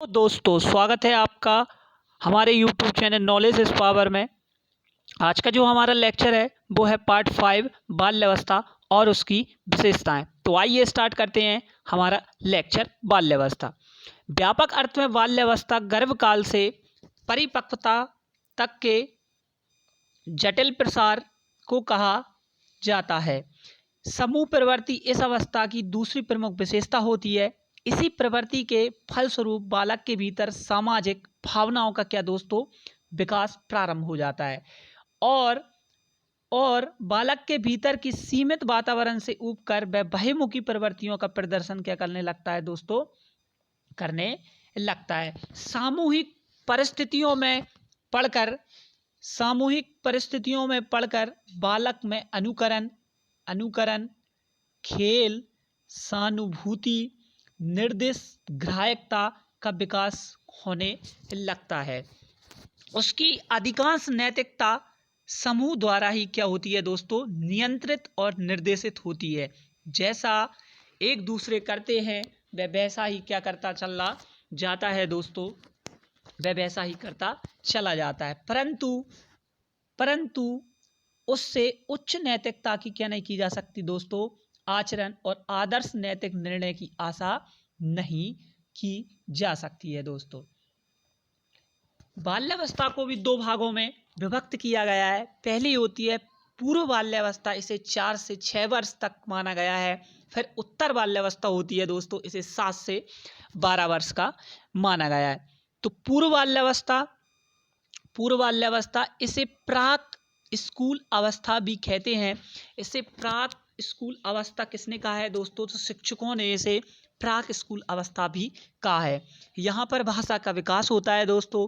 दोस्तों, स्वागत है आपका हमारे YouTube channel knowledge is power में। आज का जो हमारा लेक्चर है वो है पार्ट 5 बाल्यावस्था और उसकी विशेषताएं। तो आइए स्टार्ट करते हैं हमारा लेक्चर बाल्यावस्था। व्यापक अर्थ में बाल्यावस्था गर्भकाल से परिपक्वता तक के जटिल प्रसार को कहा जाता है। समूह प्रवृत्ति इस अवस्था की दूसरी प्रमुख विशेषता होती है। इसी प्रवृत्ति के फलस्वरूप बालक के भीतर सामाजिक भावनाओं का क्या दोस्तों विकास प्रारंभ हो जाता है और बालक के भीतर की सीमित वातावरण से ऊबकर वह बहिर्मुखी प्रवृत्तियों का प्रदर्शन क्या करने लगता है दोस्तों, करने लगता है। सामूहिक परिस्थितियों में पढ़कर बालक में अनुकरण, खेल, सहानुभूति, निर्देश, ग्राह्यता का विकास होने लगता है। उसकी अधिकांश नैतिकता समूह द्वारा ही क्या होती है दोस्तों, नियंत्रित और निर्देशित होती है। जैसा एक दूसरे करते हैं वह वैसा ही क्या करता चला जाता है दोस्तों, वह वैसा ही करता चला जाता है। परंतु उससे उच्च नैतिकता की क्या नहीं की जा सकती दोस्तों, आचरण और आदर्श नैतिक निर्णय की आशा नहीं की जा सकती है दोस्तों। बाल्यावस्था को भी दो भागों में विभक्त किया गया है। पहली होती है पूर्व बाल्यावस्था, इसे 4 से 6 वर्ष तक माना गया है। फिर उत्तर बाल्यावस्था होती है दोस्तों, इसे 7 से 12 वर्ष का माना गया है। तो पूर्व बाल्यावस्था इसे प्राक स्कूल अवस्था भी कहते हैं। इसे प्राक स्कूल अवस्था किसने कहा है दोस्तों, तो शिक्षकों ने इसे प्राक स्कूल अवस्था भी कहा है। यहाँ पर भाषा का विकास होता है दोस्तों।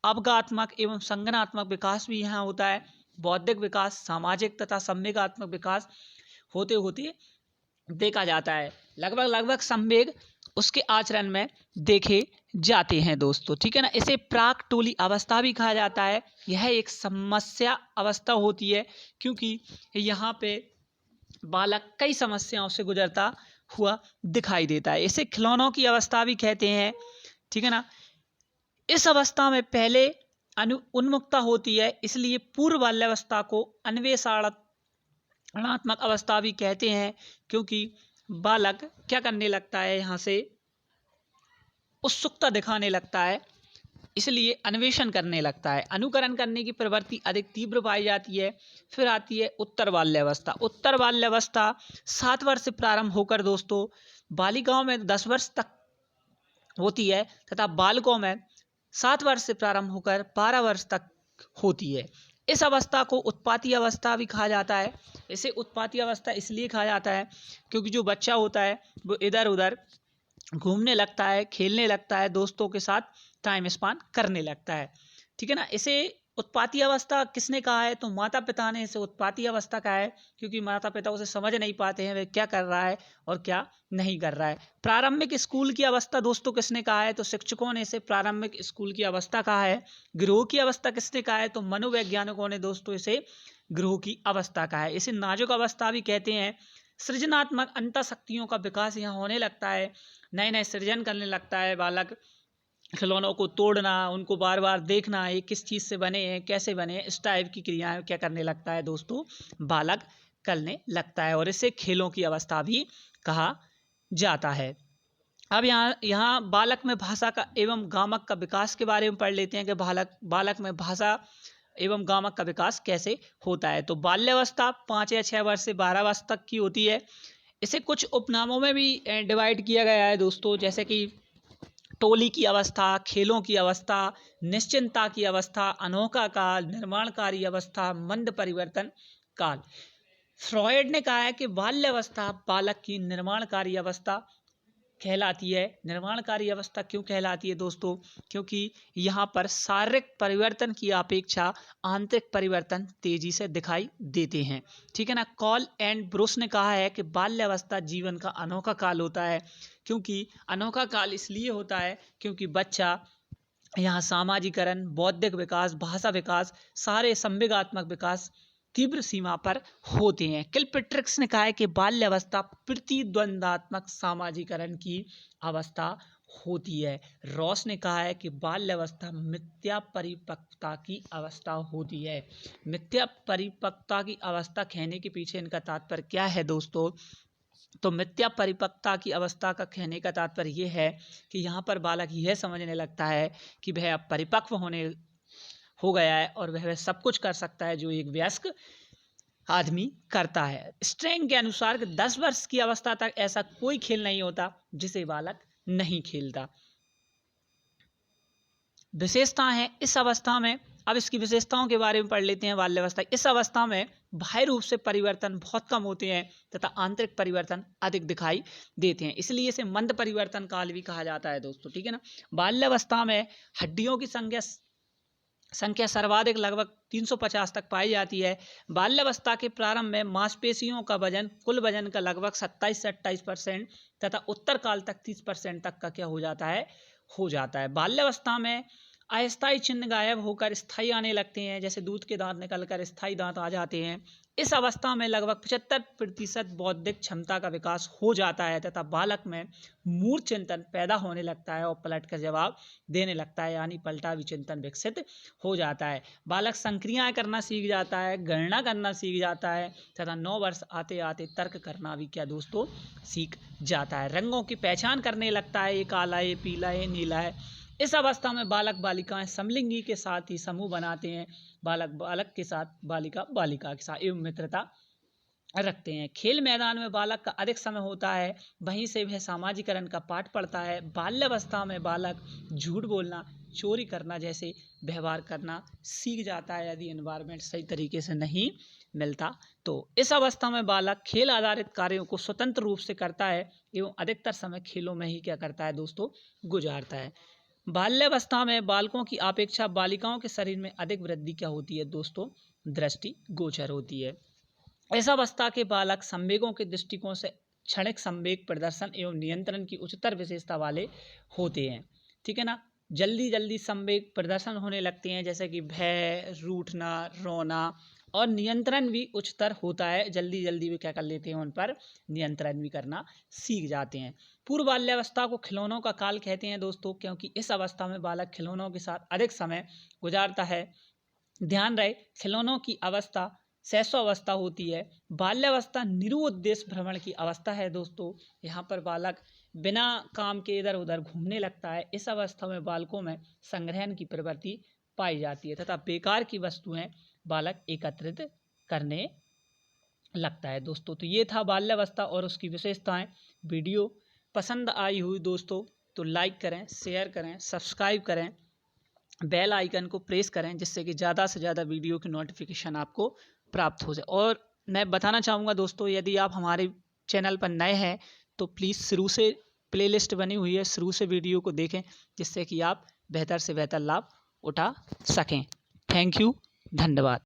अवगात्मक एवं संज्ञानात्मक विकास भी यहाँ होता है। बौद्धिक विकास, सामाजिक तथा संवेगात्मक विकास होते होते देखा जाता है। लगभग संवेग उसके आचरण में देखे जाते हैं दोस्तों, ठीक है ना। इसे प्राक टोली अवस्था भी कहा जाता है। यह एक समस्या अवस्था होती है क्योंकि यहाँ पे बालक कई समस्याओं से गुजरता हुआ दिखाई देता है। इसे खिलौनों की अवस्था भी कहते हैं, ठीक है ना। इस अवस्था में पहले उन्मुखता होती है, इसलिए पूर्व बाल्यावस्था को अन्वेषणात्मक अवस्था भी कहते हैं क्योंकि बालक क्या करने लगता है, यहाँ से उत्सुकता दिखाने लगता है, इसलिए अन्वेषण करने लगता है। अनुकरण करने की प्रवृत्ति अधिक तीव्र पाई जाती है। फिर आती है उत्तर बाल्यावस्था। उत्तर बाल्यावस्था 7 वर्ष से प्रारंभ होकर दोस्तों बालिकाओं में 10 वर्ष तक होती है तथा बालकों में 7 वर्ष से प्रारंभ होकर 12 वर्ष तक होती है। इस अवस्था को उत्पाती अवस्था भी कहा जाता है। इसे उत्पाती अवस्था इसलिए कहा जाता है क्योंकि जो बच्चा होता है वो इधर उधर घूमने लगता है, खेलने लगता है, दोस्तों के साथ टाइम स्पेंड करने लगता है, ठीक है ना। इसे उत्पाती अवस्था किसने कहा है, तो माता पिता ने इसे उत्पाती अवस्था कहा है क्योंकि माता पिता उसे समझ नहीं पाते हैं वे क्या कर रहा है और क्या नहीं कर रहा है। प्रारंभिक स्कूल की अवस्था दोस्तों किसने कहा है, तो शिक्षकों ने इसे प्रारंभिक स्कूल की अवस्था कहा है। गिरोह की अवस्था किसने कहा है, तो मनोवैज्ञानिकों ने दोस्तों इसे गिरोह की अवस्था कहा है। इसे नाजुक अवस्था भी कहते हैं। सृजनात्मक अंतःशक्तियों का विकास यहाँ होने लगता है। नए नए सृजन करने लगता है बालक, खिलौनों को तोड़ना, उनको बार बार देखना, ये किस चीज़ से बने हैं, कैसे बने हैं, इस टाइप की क्रियाएं क्या करने लगता है दोस्तों, बालक करने लगता है। और इसे खेलों की अवस्था भी कहा जाता है। अब यहाँ बालक में भाषा का एवं गामक का विकास के बारे में पढ़ लेते हैं कि बालक में भाषा एवं गामक का विकास कैसे होता है। तो बाल्यावस्था 5 या 6 वर्ष से 12 वर्ष तक की होती है। इसे कुछ उपनामों में भी डिवाइड किया गया है दोस्तों, जैसे कि टोली की अवस्था, खेलों की अवस्था, निश्चिंतता की अवस्था, अनोखा काल, निर्माणकारी अवस्था, मंद परिवर्तन काल। फ्रॉयड ने कहा है कि बाल्यावस्था बालक की निर्माणकारी अवस्था कहलाती है। निर्माणकारी अवस्था क्यों कहलाती है दोस्तों, क्योंकि यहाँ पर शारीरिक परिवर्तन की अपेक्षा आंतरिक परिवर्तन तेजी से दिखाई देते हैं, ठीक है ना। कॉल एंड ब्रुस ने कहा है कि बाल्यावस्था जीवन का अनोखा काल होता है। क्योंकि अनोखा काल इसलिए होता है क्योंकि बच्चा यहाँ सामाजिकरण, बौद्धिक विकास, भाषा विकास, सारे संवेगात्मक विकास तीव्र सीमा पर होते हैं। किलपेट्रिक्स ने कहा है कि बाल्यावस्था प्रतिद्वंदात्मक सामाजिकरण की अवस्था होती है। रॉस ने कहा है कि बाल्यावस्था मिथ्या परिपक्वता की अवस्था होती है। मिथ्या परिपक्वता की अवस्था कहने के पीछे इनका तात्पर्य क्या है दोस्तों? तो मिथ्या परिपक्वता की अवस्था का कहने का तात्पर्य ये है कि यहाँ पर बालक यह समझने लगता है कि वह अब परिपक्व हो गया है और वह सब कुछ कर सकता है जो एक वयस्क आदमी करता है। स्ट्रेंग के अनुसार 10 वर्ष की अवस्था तक ऐसा कोई खेल नहीं होता जिसे बालक नहीं खेलता। विशेषताएं हैं इस अवस्था में। अब इसकी विशेषताओं के बारे में पढ़ लेते हैं। बाल्यावस्था, इस अवस्था में बाह्य रूप से परिवर्तन बहुत कम होते हैं तथा आंतरिक परिवर्तन अधिक दिखाई देते हैं, इसलिए इसे मंद परिवर्तन काल भी कहा जाता है दोस्तों, ठीक है ना। बाल्यावस्था में हड्डियों की संख्या सर्वाधिक लगभग 350 तक पाई जाती है। बाल्यावस्था के प्रारंभ में मांसपेशियों का वजन कुल वजन का लगभग 27 से 28% तथा उत्तर काल तक 30% तक का क्या हो जाता है। बाल्यावस्था में अस्थायी चिन्ह गायब होकर स्थायी आने लगते हैं, जैसे दूध के दांत निकलकर स्थायी दांत आ जाते हैं। इस अवस्था में लगभग 75% बौद्धिक क्षमता का विकास हो जाता है तथा बालक में मूल चिंतन पैदा होने लगता है और पलट कर जवाब देने लगता है, यानी पलटा विचिंतन विकसित हो जाता है। बालक संक्रियाएं करना सीख जाता है, गणना करना सीख जाता है तथा 9 वर्ष आते आते तर्क करना भी क्या दोस्तों सीख जाता है। रंगों की पहचान करने लगता है, ये काला है, ये पीला है, नीला है। इस अवस्था में बालक बालिकाएं समलिंगी के साथ ही समूह बनाते हैं, बालक बालक के साथ, बालिका बालिका के साथ एवं मित्रता रखते हैं। खेल मैदान में बालक का अधिक समय होता है, वहीं से वह सामाजिकरण का पाठ पढ़ता है। बाल्यावस्था में बालक झूठ बोलना, चोरी करना जैसे व्यवहार करना सीख जाता है यदि एनवायरनमेंट सही तरीके से नहीं मिलता तो। इस अवस्था में बालक खेल आधारित कार्यों को स्वतंत्र रूप से करता है एवं अधिकतर समय खेलों में ही क्या करता है दोस्तों गुजारता है। बाल्यावस्था में बालकों की अपेक्षा बालिकाओं के शरीर में अधिक वृद्धि क्या होती है दोस्तों दृष्टि गोचर होती है। इस अवस्था के बालक संवेगों के दृष्टिकोण से क्षणिक संवेग प्रदर्शन एवं नियंत्रण की उच्चतर विशेषता वाले होते हैं, ठीक है ना। जल्दी जल्दी संवेग प्रदर्शन होने लगते हैं, जैसे कि भय, रूठना, रोना, और नियंत्रण भी उच्चतर होता है। जल्दी जल्दी भी क्या कर लेते हैं, उन पर नियंत्रण भी करना सीख जाते हैं। पूर्व बाल्यावस्था को खिलौनों का काल कहते हैं दोस्तों, क्योंकि इस अवस्था में बालक खिलौनों के साथ अधिक समय गुजारता है। ध्यान रहे, खिलौनों की अवस्था शैशवावस्था होती है। बाल्यावस्था निरुद्देश्य भ्रमण की अवस्था है दोस्तों। यहाँ पर बालक बिना काम के इधर उधर घूमने लगता है। इस अवस्था में बालकों में संग्रहण की प्रवृत्ति पाई जाती है तथा बेकार की वस्तुएं बालक एकत्रित करने लगता है दोस्तों। तो ये था बाल्यावस्था और उसकी विशेषताएं। वीडियो पसंद आई हुई दोस्तों तो लाइक करें, शेयर करें, सब्सक्राइब करें, बेल आइकन को प्रेस करें, जिससे कि ज़्यादा से ज़्यादा वीडियो की नोटिफिकेशन आपको प्राप्त हो जाए। और मैं बताना चाहूँगा दोस्तों, यदि आप हमारे चैनल पर नए हैं तो प्लीज़ शुरू से प्लेलिस्ट बनी हुई है, शुरू से वीडियो को देखें, जिससे कि आप बेहतर से बेहतर लाभ उठा सकें। थैंक यू, धन्यवाद।